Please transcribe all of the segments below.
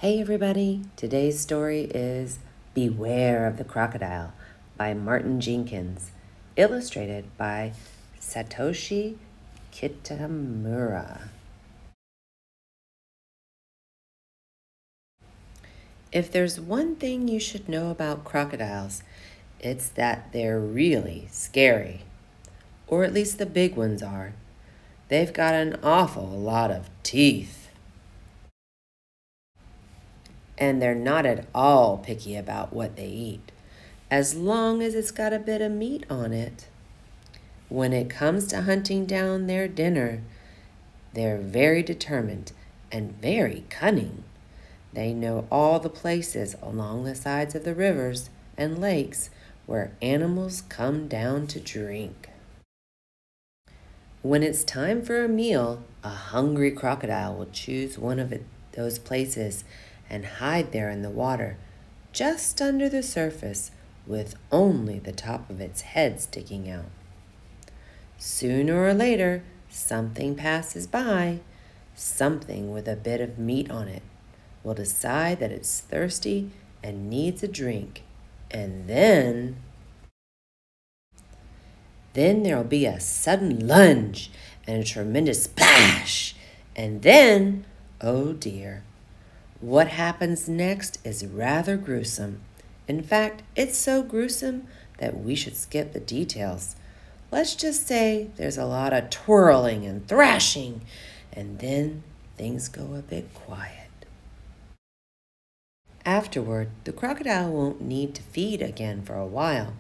Hey everybody, today's story is Beware of the Crocodile by Martin Jenkins, illustrated by Satoshi Kitamura. If there's one thing you should know about crocodiles, it's that they're really scary, or at least the big ones are. They've got an awful lot of teeth. And they're not at all picky about what they eat, as long as it's got a bit of meat on it. When it comes to hunting down their dinner, they're very determined and very cunning. They know all the places along the sides of the rivers and lakes where animals come down to drink. When it's time for a meal, a hungry crocodile will choose one of those places and hide there in the water, just under the surface, with only the top of its head sticking out. Sooner or later, something passes by, something with a bit of meat on it, will decide that it's thirsty and needs a drink, and then there'll be a sudden lunge and a tremendous splash, and then, oh dear, what happens next is rather gruesome. In fact, it's so gruesome that we should skip the details. Let's just say there's a lot of twirling and thrashing, and then things go a bit quiet. Afterward, the crocodile won't need to feed again for a while.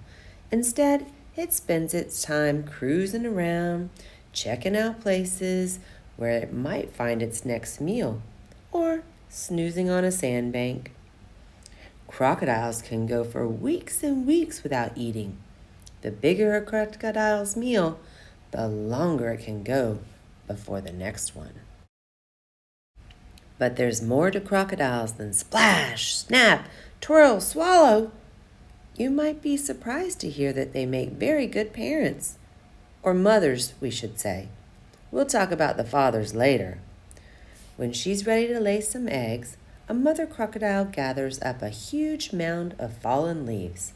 Instead, it spends its time cruising around, checking out places where it might find its next meal, or snoozing on a sandbank. Crocodiles can go for weeks and weeks without eating. The bigger a crocodile's meal, the longer it can go before the next one. But there's more to crocodiles than splash, snap, twirl, swallow. You might be surprised to hear that they make very good parents, or mothers, we should say. We'll talk about the fathers later. When she's ready to lay some eggs, a mother crocodile gathers up a huge mound of fallen leaves.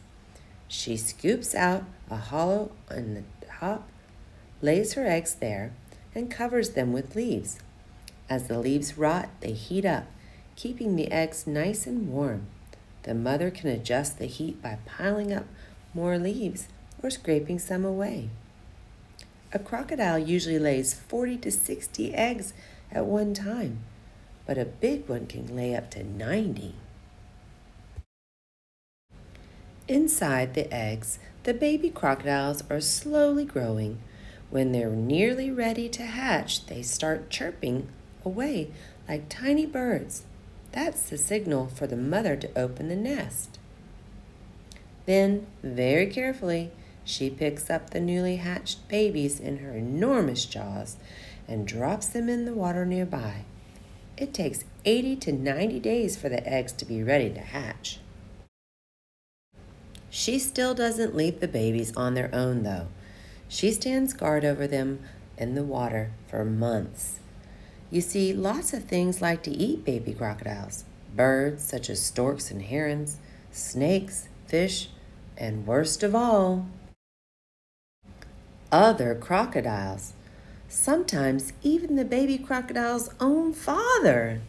She scoops out a hollow on the top, lays her eggs there, and covers them with leaves. As the leaves rot, they heat up, keeping the eggs nice and warm. The mother can adjust the heat by piling up more leaves or scraping some away. A crocodile usually lays 40 to 60 eggs at one time, but a big one can lay up to 90. Inside the eggs, the baby crocodiles are slowly growing. When they're nearly ready to hatch, they start chirping away like tiny birds. That's the signal for the mother to open the nest. Then, very carefully, she picks up the newly hatched babies in her enormous jaws and drops them in the water nearby. It takes 80 to 90 days for the eggs to be ready to hatch. She still doesn't leave the babies on their own, though. She stands guard over them in the water for months. You see, lots of things like to eat baby crocodiles. Birds such as storks and herons, snakes, fish, and worst of all, other crocodiles. Sometimes even the baby crocodile's own father.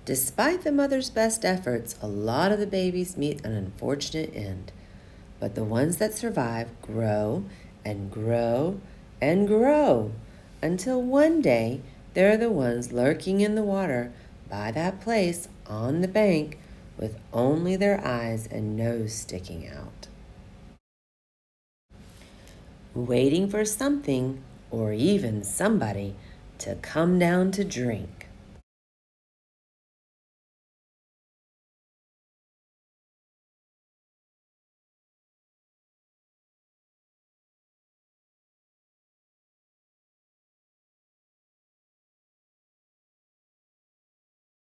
Despite the mother's best efforts, a lot of the babies meet an unfortunate end. But the ones that survive grow and grow and grow until one day they're the ones lurking in the water by that place on the bank with only their eyes and nose sticking out, waiting for something or even somebody to come down to drink.